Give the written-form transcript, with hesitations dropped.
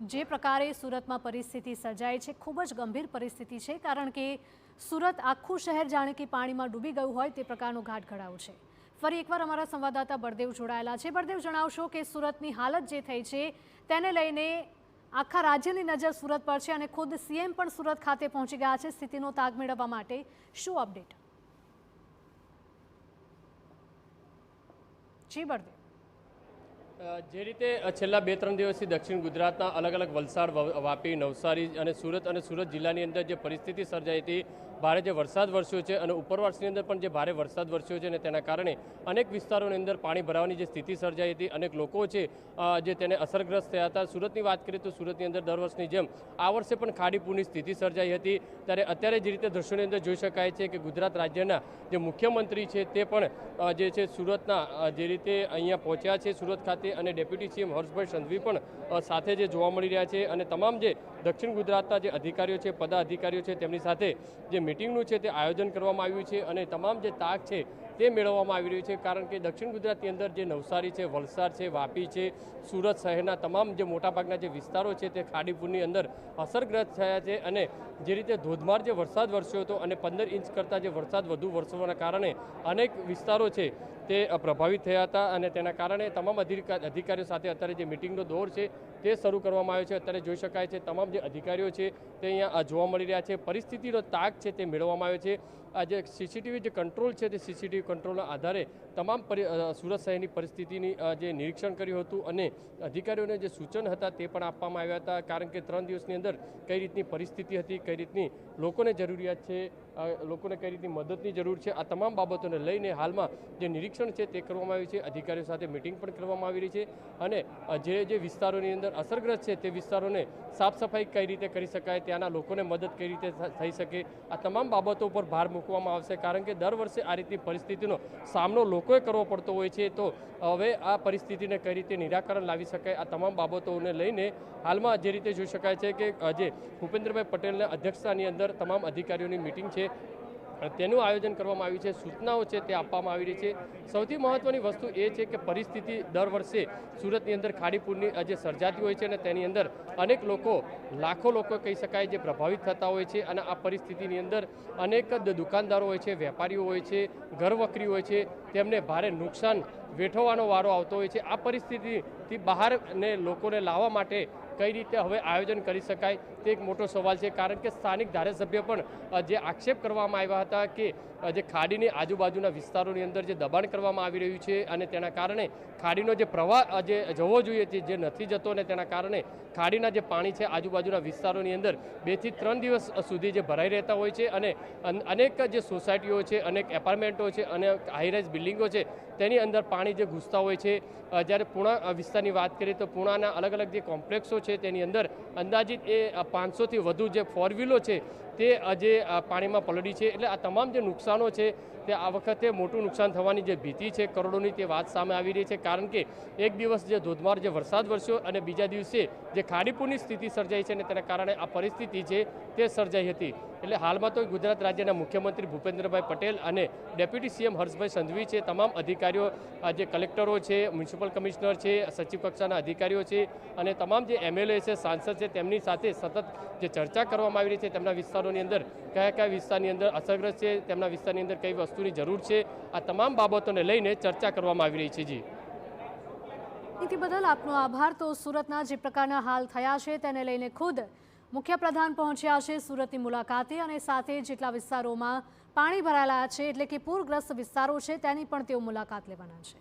જે પ્રકારે સુરતમાં પરિસ્થિતિ સર્જાઈ છે ખૂબ જ ગંભીર પરિસ્થિતિ છે, કારણ કે સુરત આખું શહેર જાણે કે પાણીમાં ડૂબી ગયું હોય તે પ્રકારનો ઘાટ ઘડાયો છે। ફરી એકવાર અમારા સંવાદદાતા બળદેવ જોડાયેલા છે। બળદેવ, જણાવશો કે સુરતની હાલત જે થઈ છે તેને લઈને આખા રાજ્યની નજર સુરત પર છે અને ખુદ સીએમ પણ સુરત ખાતે પહોંચી ગયા છે સ્થિતિનો તાગ મેળવવા માટે। શું અપડેટ? જી બળદેવ। જે રીતે છેલ્લા 2-3 દિવસથી દક્ષિણ ગુજરાતના અલગ અલગ વલસાડ, વાપી, નવસારી અને સુરત જિલ્લાની અંદર જે પરિસ્થિતિ સર્જાઈ હતી, ભારે જે વરસાદ વરસ્યો છે અને ઉપરવાસની અંદર પણ જે ભારે વરસાદ વરસ્યો છે અને તેના કારણે અનેક વિસ્તારોની અંદર પાણી ભરાવાની જે સ્થિતિ સર્જાઈ હતી, અનેક લોકો છે જે તેને અસરગ્રસ્ત થયા હતા। સુરતની વાત કરીએ તો સુરતની અંદર દર વર્ષની જેમ આ વર્ષે પણ ખાડી પૂરની સ્થિતિ સર્જાઈ હતી। ત્યારે અત્યારે જે રીતે દ્રશ્યોની અંદર જોઈ શકાય છે કે ગુજરાત રાજ્યના જે મુખ્યમંત્રી છે તે પણ જે છે સુરતના જે રીતે અહીંયા પહોંચ્યા છે સુરત ખાતે, અને ડેપ્યુટી સીએમ હર્ષભાઈ સંઘવી પણ સાથે જે જોવા મળી રહ્યા છે અને તમામ જે દક્ષિણ ગુજરાતના જે અધિકારીઓ છે, પદાધિકારીઓ છે, તેમની સાથે જે મિટિંગનું છે તે આયોજન કરવામાં આવ્યું છે અને તમામ જે તાક છે તે મેળવવામાં આવી રહ્યું છે। કારણ કે દક્ષિણ ગુજરાતની અંદર જે નવસારી છે, વલસાડ છે, વાપી છે, સુરત શહેરના તમામ જે મોટાભાગના જે વિસ્તારો છે તે ખાડીપુરની અંદર અસરગ્રસ્ત થયા છે અને જે રીતે ધોધમાર જે વરસાદ વરસ્યો હતો અને 15 ઇંચ કરતાં જે વરસાદ વધુ વરસવાના કારણે અનેક વિસ્તારો છે તે પ્રભાવિત થયા હતા અને તેના કારણે તમામ અધિકારીઓ સાથે અત્યારે જે મિટિંગનો દોર છે તે શરૂ કરવામાં આવ્યો છે। અત્યારે જોઈ શકાય છે તમામ જે અધિકારીઓ છે તે અહીંયા જોવા મળી રહ્યા છે। પરિસ્થિતિનો તાગ છે તે મેળવવામાં આવ્યો છે। આ જે સીસીટીવી જે કંટ્રોલ છે તે સીસીટીવી કંટ્રોલના આધારે તમામ સુરત શહેરની પરિસ્થિતિની જે નિરીક્ષણ કર્યું હતું અને અધિકારીઓને જે સૂચન હતા તે પણ આપવામાં આવ્યા હતા। કારણ કે 3 દિવસની અંદર કઈ રીતની પરિસ્થિતિ હતી, કઈ રીતની લોકોને જરૂરિયાત છે, લોકોને કઈ રીતની મદદની જરૂર છે, આ તમામ બાબતોને લઈને હાલમાં જે નિરીક્ષણ છે તે કરવામાં આવ્યું છે। અધિકારીઓ સાથે મિટિંગ પણ કરવામાં આવી રહી છે અને જે વિસ્તારોની અંદર અસરગ્રસ્ત છે તે વિસ્તારોને સાફ સફાઈ કઈ રીતે કરી શકાય, ત્યાંના લોકોને મદદ કઈ રીતે થઈ શકે, આ તમામ બાબતો પર ભાર મૂકવામાં આવશે। કારણ કે દર વર્ષે આ રીતની પરિસ્થિતિનો સામનો લોકોએ કરવો પડતો હોય છે, તો હવે આ પરિસ્થિતિને કઈ રીતે નિરાકરણ લાવી શકાય, આ તમામ બાબતોને લઈને હાલમાં જે રીતે જોઈ શકાય છે કે જે ભૂપેન્દ્રભાઈ પટેલના અધ્યક્ષતાની અંદર તમામ અધિકારીઓની મિટિંગ છે તેનું આયોજન કરવામાં આવ્યું છે, સૂચનાઓ છે તે આપવામાં આવી રહી છે। સૌથી મહત્વની વસ્તુ એ છે કે પરિસ્થિતિ દર વર્ષે સુરતની અંદર ખાડીપુરની જે સર્જાતી હોય છે અને તેની અંદર અનેક લોકો, લાખો લોકો કહી શકાય જે પ્રભાવિત થતા હોય છે અને આ પરિસ્થિતિની અંદર અનેક દુકાનદારો હોય છે, વેપારીઓ હોય છે, ઘરવકરી હોય છે, તેમને ભારે નુકસાન વેઠવાનો વારો આવતો હોય છે। આ પરિસ્થિતિથી બહારને લોકોને લાવવા માટે કઈ રીતે હવે આયોજન કરી શકાય તે એક મોટો સવાલ છે। કારણ કે સ્થાનિક ધારાસભ્ય પણ જે આક્ષેપ કરવામાં આવ્યા હતા કે જે ખાડીની આજુબાજુના વિસ્તારોની અંદર જે દબાણ કરવામાં આવી રહ્યું છે અને તેના કારણે ખાડીનો જે પ્રવાહ જે જવો જોઈએ તે જે નથી જતો અને તેના કારણે ખાડીના જે પાણી છે આજુબાજુના વિસ્તારોની અંદર 2 થી 3 દિવસ સુધી જે ભરાઈ રહેતા હોય છે અને અનેક જે સોસાયટીઓ છે, અનેક એપાર્ટમેન્ટો છે અને હાઈરાઇઝ બિલ્ડિંગો છે તેની અંદર પાણી જે ઘૂસતા હોય છે। જ્યારે પૂણા વિસ્તારની વાત કરીએ તો પૂણાના અલગ અલગ જે કોમ્પ્લેક્સો છે તેની અંદર અંદાજિત એ 500થી વધુ જે 4 વ્હીલો છે તે જે પાણીમાં પલળી છે। એટલે આ તમામ જે નુકસાનો છે તે આ વખતે મોટું નુકસાન થવાની જે ભીતિ છે કરોડોની તે વાત સામે આવી રહી છે। કારણ કે એક દિવસ જે ધોધમાર જે વરસાદ વરસ્યો અને બીજા દિવસે જે ખાડીપુરની સ્થિતિ સર્જાઈ છે અને તેના કારણે આ પરિસ્થિતિ છે તે સર્જાઈ હતી। એટલે હાલમાં તો ગુજરાત રાજ્યના મુખ્યમંત્રી ભૂપેન્દ્રભાઈ પટેલ અને ડેપ્યુટી સીએમ હર્ષભાઈ સંઘવી છે, તમામ અધિકારીઓ, જે કલેક્ટરો છે, મ્યુનિસિપલ કમિશનર છે, સચિવ કક્ષાના અધિકારીઓ છે અને તમામ જે એમએલએ છે, સાંસદ છે, તેમની સાથે સતત જે ચર્ચા કરવામાં આવી રહી છે તેમના વિસ્તારોની અંદર કયા વિસ્તારની અંદર અસરગ્રસ્ત છે, તેમના વિસ્તારની અંદર કઈ વસ્તુની જરૂર છે, આ તમામ બાબતોને લઈને ચર્ચા કરવામાં આવી રહી છે। જી માહિતી બદલ આપનો આભાર। તો સુરતના જે પ્રકારના હાલ થયા છે તેને લઈને ખુદ મુખ્યપ્રધાન પહોંચ્યા છે સુરતની મુલાકાતે અને સાથે જેટલા વિસ્તારોમાં પાણી ભરાયેલા છે એટલે કે પૂરગ્રસ્ત વિસ્તારો છે તેની પણ તેઓ મુલાકાત લેવાના છે।